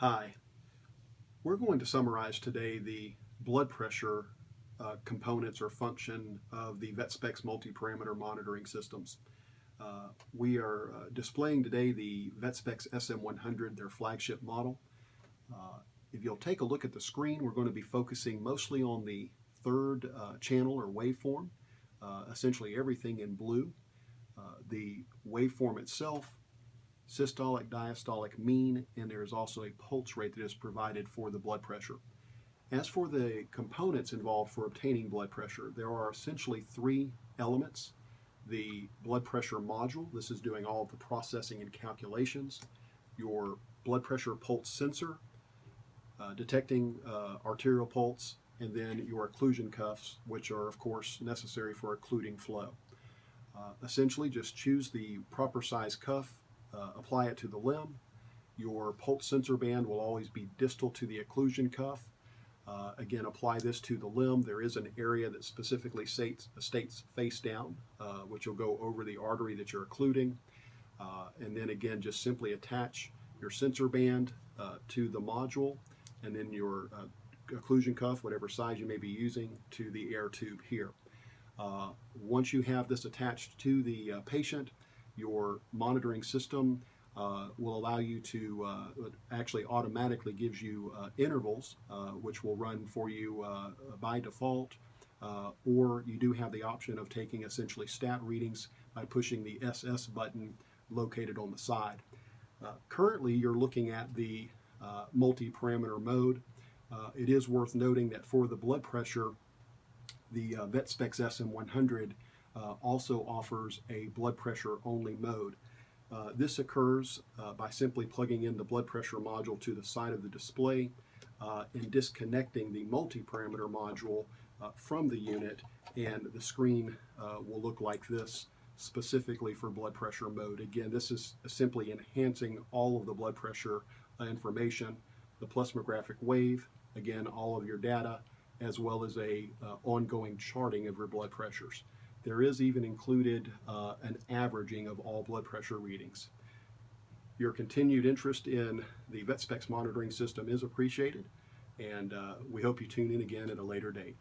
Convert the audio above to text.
Hi, we're going to summarize today the blood pressure components or function of the VetSpecs multi-parameter monitoring systems. We are displaying today the VetSpecs SM100, their flagship model. If you'll take a look at the screen, we're going to be focusing mostly on the third channel or waveform, essentially everything in blue. The waveform itself, systolic, diastolic, mean, and there is also a pulse rate that is provided for the blood pressure. As for the components involved for obtaining blood pressure, there are essentially three elements. The blood pressure module, this is doing all of the processing and calculations. Your blood pressure pulse sensor, detecting arterial pulse, and then your occlusion cuffs, which are of course necessary for occluding flow. Essentially just choose the proper size cuff, apply it to the limb. Your pulse sensor band will always be distal to the occlusion cuff. Again, apply this to the limb. There is an area that specifically states face down, which will go over the artery that you're occluding. And then again, just simply attach your sensor band to the module, and then your occlusion cuff, whatever size you may be using, to the air tube here. Once you have this attached to the patient, your monitoring system will allow you to actually automatically gives you intervals, which will run for you by default, or you do have the option of taking essentially stat readings by pushing the SS button located on the side. Currently, you're looking at the multi-parameter mode. It is worth noting that for the blood pressure, the VetSpecs SM100 also offers a blood pressure only mode. This occurs by simply plugging in the blood pressure module to the side of the display and disconnecting the multi-parameter module from the unit, and the screen will look like this specifically for blood pressure mode. Again, this is simply enhancing all of the blood pressure information, the plasmographic wave, again, all of your data, as well as a ongoing charting of your blood pressures. There is even included an averaging of all blood pressure readings. Your continued interest in the VetSpecs monitoring system is appreciated, and we hope you tune in again at a later date.